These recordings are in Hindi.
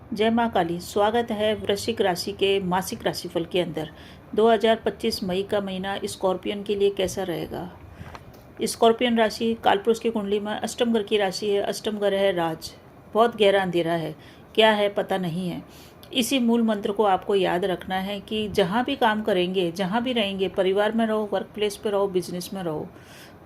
जय माँ काली। स्वागत है वृश्चिक राशि के मासिक राशिफल के अंदर। 2025 मई का महीना स्कॉर्पियन के लिए कैसा रहेगा। स्कॉर्पियन राशि कालपुरुष की कुंडली में अष्टम घर की राशि है। अष्टम घर है राज। बहुत गहरा अंधेरा है, क्या है पता नहीं है। इसी मूल मंत्र को आपको याद रखना है कि जहाँ भी काम करेंगे, जहाँ भी रहेंगे, परिवार में रहो, वर्क प्लेस पे रहो, बिजनेस में रहो,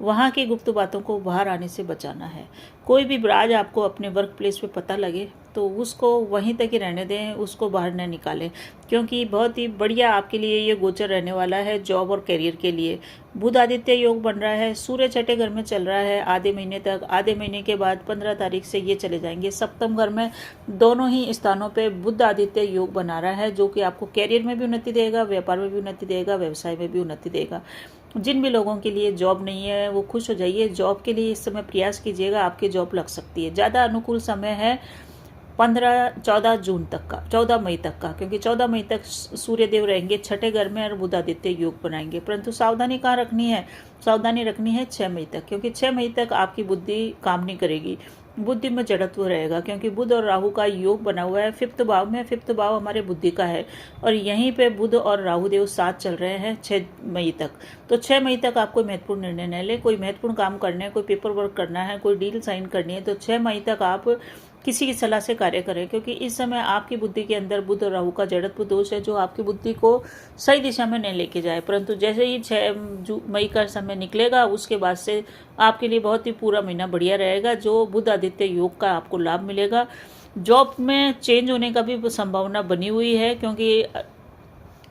वहाँ की गुप्त बातों को बाहर आने से बचाना है। कोई भी राज आपको अपने वर्क प्लेस पे पता लगे तो उसको वहीं तक ही रहने दें, उसको बाहर न निकालें, क्योंकि बहुत ही बढ़िया आपके लिए ये गोचर रहने वाला है जॉब और करियर के लिए। बुध आदित्य योग बन रहा है, सूर्य छठे घर में चल रहा है आधे महीने तक। आधे महीने के बाद 15 तारीख से ये चले जाएंगे सप्तम घर में। दोनों ही स्थानों पे बुध आदित्य योग बना रहा है, जो कि आपको करियर में भी उन्नति देगा, व्यापार में भी उन्नति देगा, व्यवसाय में भी उन्नति देगा। जिन भी लोगों के लिए जॉब नहीं है वो खुश हो जाइए। जॉब के लिए इस समय प्रयास कीजिएगा, आपकी जॉब लग सकती है। ज़्यादा अनुकूल समय है 14 जून तक का, 14 मई तक का, क्योंकि 14 मई तक सूर्यदेव रहेंगे छठे घर में और बुध आदित्य योग बनाएंगे। परंतु सावधानी कहाँ रखनी है? सावधानी रखनी है 6 मई तक, क्योंकि 6 मई तक आपकी बुद्धि काम नहीं करेगी, बुद्धि में जड़त्व रहेगा, क्योंकि बुध और राहु का योग बना हुआ है फिफ्थ भाव में। फिफ्थ भाव हमारे बुद्धि का है और यहीं पे बुध और राहु देव साथ चल रहे हैं 6 मई तक। तो 6 मई तक आप कोई महत्वपूर्ण निर्णय न ले, कोई महत्वपूर्ण काम करने है, कोई पेपर वर्क करना है, कोई डील साइन करनी है, तो 6 मई तक आप किसी की सलाह से कार्य करें, क्योंकि इस समय आपकी बुद्धि के अंदर बुध और राहु का जड़त्व दोष है, जो आपकी बुद्धि को सही दिशा में नहीं लेके जाए। परंतु जैसे ही 6 मई का समय निकलेगा उसके बाद से आपके लिए बहुत ही पूरा महीना बढ़िया रहेगा, जो बुध आदित्य योग का आपको लाभ मिलेगा। जॉब में चेंज होने का भी संभावना बनी हुई है, क्योंकि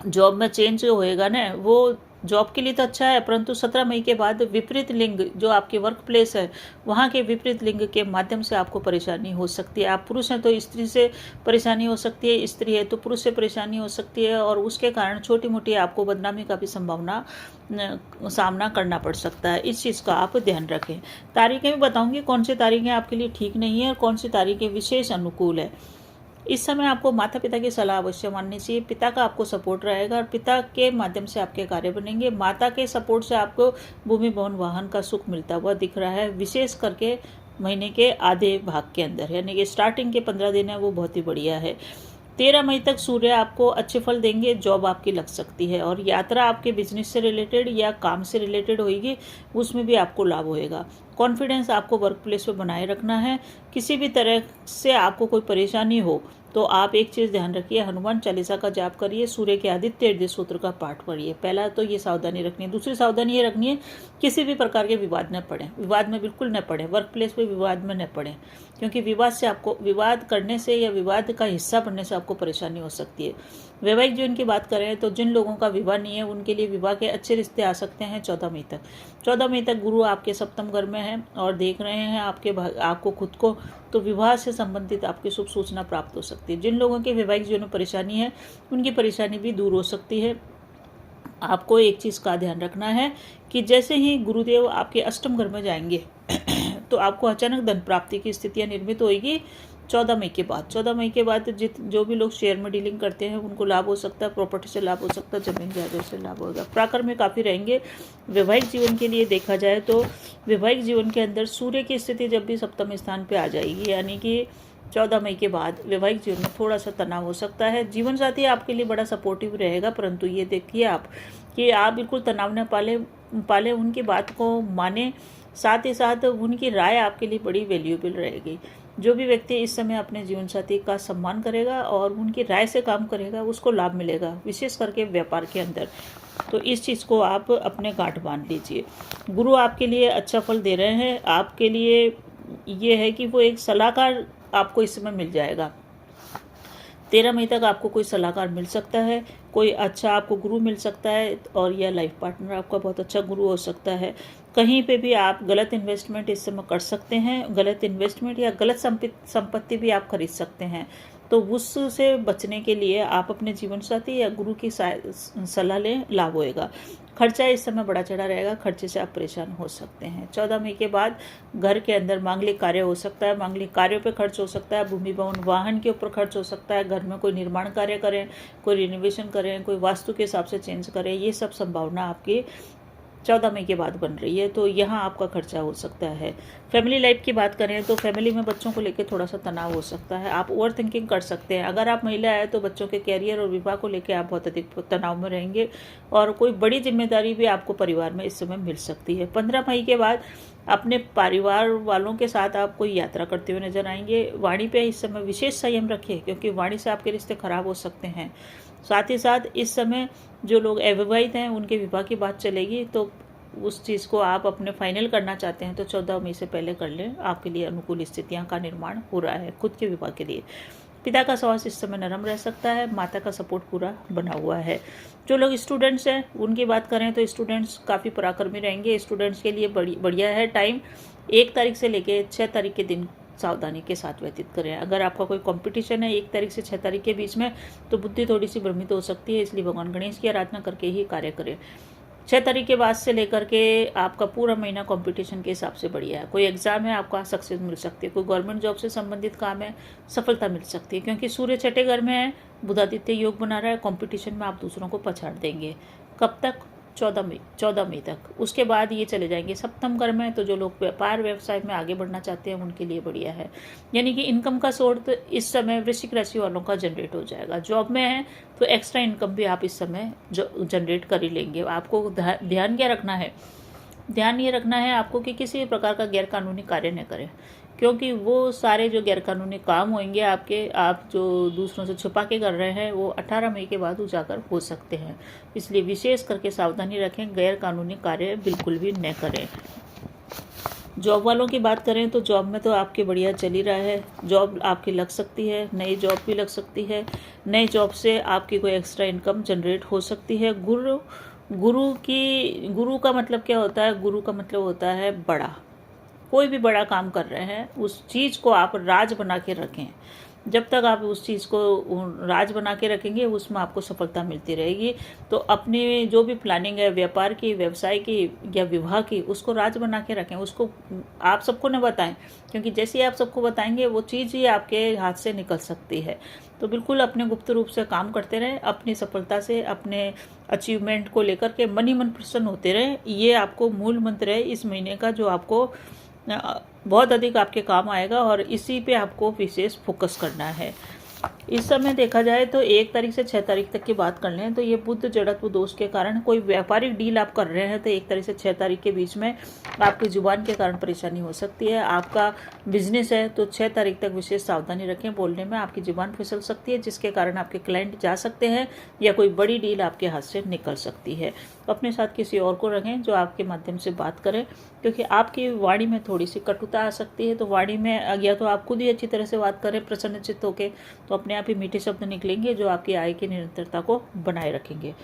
जॉब में चेंज जो होएगा ना वो जॉब के लिए तो अच्छा है, परंतु 17 मई के बाद विपरीत लिंग जो आपके वर्क प्लेस है वहाँ के विपरीत लिंग के माध्यम से आपको परेशानी हो सकती है। आप पुरुष हैं तो स्त्री से परेशानी हो सकती है, स्त्री है तो पुरुष से परेशानी हो सकती है, और उसके कारण छोटी मोटी आपको बदनामी का भी संभावना सामना करना पड़ सकता है। इस चीज़ का आप ध्यान रखें। तारीखें भी बताऊँगी कौन सी तारीखें आपके लिए ठीक नहीं है और कौन सी तारीखें विशेष अनुकूल है। इस समय आपको माता पिता की सलाह अवश्य माननी चाहिए। पिता का आपको सपोर्ट रहेगा और पिता के माध्यम से आपके कार्य बनेंगे। माता के सपोर्ट से आपको भूमि भवन वाहन का सुख मिलता हुआ दिख रहा है, विशेष करके महीने के आधे भाग के अंदर, यानी कि स्टार्टिंग के 15 दिन है वो बहुत ही बढ़िया है। 13 मई तक सूर्य आपको अच्छे फल देंगे, जॉब आपकी लग सकती है, और यात्रा आपके बिजनेस से रिलेटेड या काम से रिलेटेड होगी, उसमें भी आपको लाभ होएगा। कॉन्फिडेंस आपको वर्क प्लेस पर बनाए रखना है। किसी भी तरह से आपको कोई परेशानी हो तो आप एक चीज़ ध्यान रखिए, हनुमान चालीसा का जाप करिए, सूर्य के आदित्य हृदय सूत्र का पाठ पढ़िए। पहला तो ये सावधानी रखनी है। दूसरी सावधानी ये रखनी है किसी भी प्रकार के विवाद न पड़े, विवाद में बिल्कुल न पड़े, वर्क प्लेस पे विवाद में न पड़े, क्योंकि विवाद से आपको, विवाद करने से या विवाद का हिस्सा बनने से आपको परेशानी हो सकती है। वैवाहिक जीवन की बात करें तो जिन लोगों का विवाह नहीं है उनके लिए विवाह के अच्छे रिश्ते आ सकते हैं 14 मई तक। 14 मई तक गुरु आपके सप्तम घर में है और देख रहे हैं आपको खुद को, तो विवाह से संबंधित आपकी शुभ सूचना प्राप्त हो सकती है। जिन लोगों के वैवाहिक जीवन में परेशानी है उनकी परेशानी भी दूर हो सकती है। आपको एक चीज़ का ध्यान रखना है कि जैसे ही गुरुदेव आपके अष्टम घर में जाएंगे तो आपको अचानक धन प्राप्ति की स्थितियां निर्मित होगी 14 मई के बाद। 14 मई के बाद जो भी लोग शेयर में डीलिंग करते हैं उनको लाभ हो सकता है, प्रॉपर्टी से लाभ हो सकता है, जमीन जायदाद से लाभ होगा। प्राकर में काफ़ी रहेंगे। वैवाहिक जीवन के लिए देखा जाए तो वैवाहिक जीवन के अंदर सूर्य की स्थिति जब भी सप्तम स्थान पर आ जाएगी, यानी कि 14 मई के बाद वैवाहिक जीवन में थोड़ा सा तनाव हो सकता है। जीवन साथी आपके लिए बड़ा सपोर्टिव रहेगा, परंतु ये देखिए आप कि आप बिल्कुल तनाव न पाले, उनकी बात को माने, साथ ही साथ उनकी राय आपके लिए बड़ी वैल्यूएबल रहेगी। जो भी व्यक्ति इस समय अपने जीवन साथी का सम्मान करेगा और उनकी राय से काम करेगा उसको लाभ मिलेगा, विशेष करके व्यापार के अंदर। तो इस चीज़ को आप अपने गांठ बांध लीजिए। गुरु आपके लिए अच्छा फल दे रहे हैं। आपके लिए ये है कि वो एक सलाहकार आपको इस समय मिल जाएगा। 13 मई तक आपको कोई सलाहकार मिल सकता है, कोई अच्छा आपको गुरु मिल सकता है, और यह लाइफ पार्टनर आपका बहुत अच्छा गुरु हो सकता है। कहीं पे भी आप गलत इन्वेस्टमेंट इस समय कर सकते हैं, गलत इन्वेस्टमेंट या गलत संपत्ति भी आप खरीद सकते हैं। तो उससे बचने के लिए आप अपने जीवन साथी या गुरु की सलाह लें, लाभ होएगा। खर्चा इस समय बड़ा चढ़ा रहेगा, खर्चे से आप परेशान हो सकते हैं। 14 मई के बाद घर के अंदर मांगलिक कार्य हो सकता है, मांगलिक कार्यों पे खर्च हो सकता है, भूमि भवन वाहन के ऊपर खर्च हो सकता है, घर में कोई निर्माण कार्य करें, कोई रिनोवेशन करें, कोई वास्तु के हिसाब से चेंज करें, ये सब संभावना आपकी 14 मई के बाद बन रही है, तो यहाँ आपका खर्चा हो सकता है। फैमिली लाइफ की बात करें तो फैमिली में बच्चों को लेकर थोड़ा सा तनाव हो सकता है, आप ओवर थिंकिंग कर सकते हैं। अगर आप महिला है तो बच्चों के कैरियर और विवाह को लेकर आप बहुत अधिक तनाव में रहेंगे और कोई बड़ी जिम्मेदारी भी आपको परिवार में इस समय मिल सकती है। 15 मई के बाद अपने परिवार वालों के साथ आप कोई यात्रा करते हुए नजर आएंगे। वाणी पे इस समय विशेष संयम रखिए, क्योंकि वाणी से आपके रिश्ते खराब हो सकते हैं। साथ ही साथ इस समय जो लोग अविवाहित हैं उनके विवाह की बात चलेगी, तो उस चीज़ को आप अपने फाइनल करना चाहते हैं तो 14 मई से पहले कर लें, आपके लिए अनुकूल स्थितियां का निर्माण हो रहा है खुद के विवाह के लिए। पिता का स्वास्थ्य इस समय नरम रह सकता है, माता का सपोर्ट पूरा बना हुआ है। जो लोग स्टूडेंट्स हैं उनकी बात करें तो स्टूडेंट्स काफ़ी पराक्रमी रहेंगे। स्टूडेंट्स के लिए बढ़िया है टाइम। 1 तारीख से लेकर 6 तारीख के दिन सावधानी के साथ व्यतीत करें। अगर आपका कोई कंपटीशन है 1 तारीख से 6 तारीख के बीच में, तो बुद्धि थोड़ी सी भ्रमित हो सकती है, इसलिए भगवान गणेश की आराधना करके ही कार्य करें। 6 तारीख के बाद से लेकर के आपका पूरा महीना कंपटीशन के हिसाब से बढ़िया है। कोई एग्जाम है आपका सक्सेस मिल सकती है, कोई गवर्नमेंट जॉब से संबंधित काम है सफलता मिल सकती है, क्योंकि सूर्य छठे घर में है, बुधादित्य योग बना रहा है। कंपटीशन में आप दूसरों को पछाड़ देंगे। कब तक? 14 मई तक। उसके बाद ये चले जाएंगे सप्तम घर में, तो जो लोग व्यापार व्यवसाय में आगे बढ़ना चाहते हैं उनके लिए बढ़िया है। यानी कि इनकम का सोर्स इस समय वृश्चिक राशि वालों का जनरेट हो जाएगा। जॉब में है तो एक्स्ट्रा इनकम भी आप इस समय जनरेट कर ही लेंगे। आपको ध्यान क्या रखना है? ध्यान ये रखना है आपको कि किसी भी प्रकार का गैरकानूनी कार्य न करें, क्योंकि वो सारे जो गैरकानूनी काम होंगे आपके, आप जो दूसरों से छुपा के कर रहे हैं, वो 18 मई के बाद उजागर हो सकते हैं। इसलिए विशेष करके सावधानी रखें, गैरकानूनी कार्य बिल्कुल भी न करें। जॉब वालों की बात करें तो जॉब में तो आपके बढ़िया चल ही रहा है। जॉब आपकी लग सकती है, नई जॉब भी लग सकती है। नई जॉब से आपकी कोई एक्स्ट्रा इनकम जनरेट हो सकती है। गुरु का मतलब क्या होता है? गुरु का मतलब होता है बड़ा। कोई भी बड़ा काम कर रहे हैं उस चीज़ को आप राज बना के रखें। जब तक आप उस चीज़ को राज बना के रखेंगे उसमें आपको सफलता मिलती रहेगी। तो अपनी जो भी प्लानिंग है व्यापार की, व्यवसाय की या विवाह की, उसको राज बना के रखें। उसको आप सबको न बताएं, क्योंकि जैसे ही आप सबको बताएंगे वो चीज़ ही आपके हाथ से निकल सकती है। तो बिल्कुल अपने गुप्त रूप से काम करते रहें, अपनी सफलता से, अपने अचीवमेंट को लेकर के मन ही मन प्रसन्न होते रहें। ये आपको मूल मंत्र है इस महीने का, जो आपको बहुत अधिक आपके काम आएगा और इसी पे आपको विशेष फोकस करना है। इस समय देखा जाए तो 1 तारीख से 6 तारीख तक की बात कर लें तो ये बुध जड़त्व दोष के कारण कोई व्यापारिक डील आप कर रहे हैं तो 1 तारीख से 6 तारीख के बीच में आपकी जुबान के कारण परेशानी हो सकती है। आपका बिजनेस है तो 6 तारीख तक विशेष सावधानी रखें, बोलने में आपकी जुबान फिसल सकती है, जिसके कारण आपके क्लाइंट जा सकते हैं या कोई बड़ी डील आपके हाथ से निकल सकती है। तो अपने साथ किसी और को रखें जो आपके माध्यम से बात करें, क्योंकि आपकी वाणी में थोड़ी सी कटुता आ सकती है। तो वाणी में या तो आप खुद ही अच्छी तरह से बात करें प्रसन्नचित्त होकर, तो अपने आप ही मीठे शब्द निकलेंगे जो आपकी आय की निरंतरता को बनाए रखेंगे।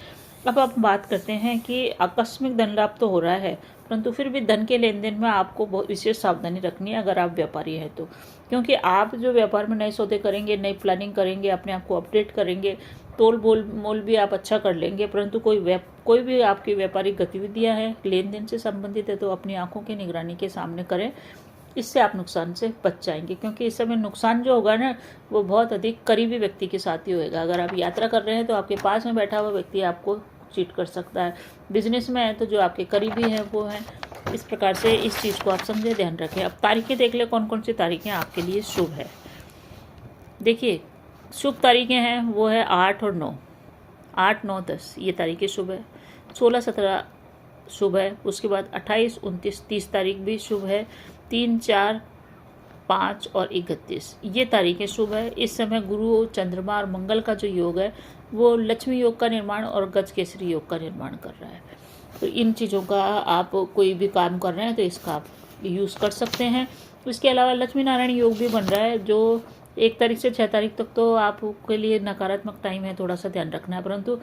अब आप बात करते हैं कि आकस्मिक धन लाभ तो हो रहा है, परंतु फिर भी धन के लेन देन में आपको बहुत विशेष सावधानी रखनी है अगर आप व्यापारी हैं तो, क्योंकि आप जो व्यापार में नए सौदे करेंगे, नई प्लानिंग करेंगे, अपने आप को अपडेट करेंगे, तोल मोल भी आप अच्छा कर लेंगे, परंतु कोई भी आपकी व्यापारिक गतिविधियां हैं लेन देन से संबंधित है तो अपनी आंखों की निगरानी के सामने करें। इससे आप नुकसान से बच जाएंगे, क्योंकि इस समय नुकसान जो होगा ना वो बहुत अधिक करीबी व्यक्ति के साथ ही होगा। अगर आप यात्रा कर रहे हैं तो आपके पास में बैठा हुआ व्यक्ति आपको चीट कर सकता है। बिजनेस में है तो जो आपके करीबी हैं वो हैं। इस प्रकार से इस चीज़ को आप समझे, ध्यान रखें। अब तारीखें देख ले कौन कौन सी तारीखें आपके लिए शुभ है। देखिए शुभ तारीखें हैं वो है 8 और 9, 8, 9, 10 ये तारीखें शुभ है। 16, 17 शुभ है। उसके बाद 28, 29, 30 तारीख भी शुभ है। 3, 4, 5 और 31 ये तारीखें शुभ है। इस समय गुरु, चंद्रमा और मंगल का जो योग है वो लक्ष्मी योग का निर्माण और गज केसरी योग का निर्माण कर रहा है। तो इन चीज़ों का आप कोई भी काम कर रहे हैं तो इसका आप यूज़ कर सकते हैं। इसके अलावा लक्ष्मी नारायण योग भी बन रहा है, जो 1 तारीख से 6 तारीख तक तो आपके लिए नकारात्मक टाइम है, थोड़ा सा ध्यान रखना है, परंतु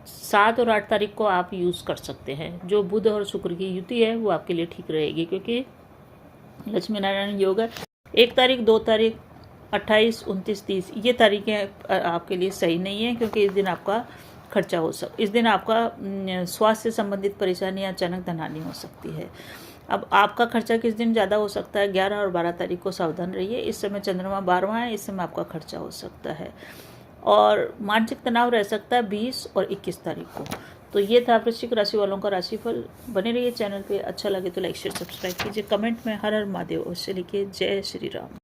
7 और 8 तारीख को आप यूज़ कर सकते हैं। जो बुध और शुक्र की युति है वो आपके लिए ठीक रहेगी, क्योंकि लक्ष्मी नारायण योग है। 1 तारीख, 2 तारीख, 28, 29, 30 ये तारीखें आपके लिए सही नहीं है, क्योंकि इस दिन आपका खर्चा इस दिन आपका स्वास्थ्य से संबंधित परेशानी या अचानक धनहानि हो सकती है। अब आपका खर्चा किस दिन ज़्यादा हो सकता है? 11 और 12 तारीख को सावधान रहिए। इस समय चंद्रमा 12वां है, इस समय आपका खर्चा हो सकता है। और मानसिक तनाव रह सकता है 20 और 21 तारीख को। तो ये था वृश्चिक राशि वालों का राशिफल। बने रहिए चैनल पे, अच्छा लगे तो लाइक शेयर सब्सक्राइब कीजिए, कमेंट में हर हर महादेव अवश्य लिखिए। जय श्री राम।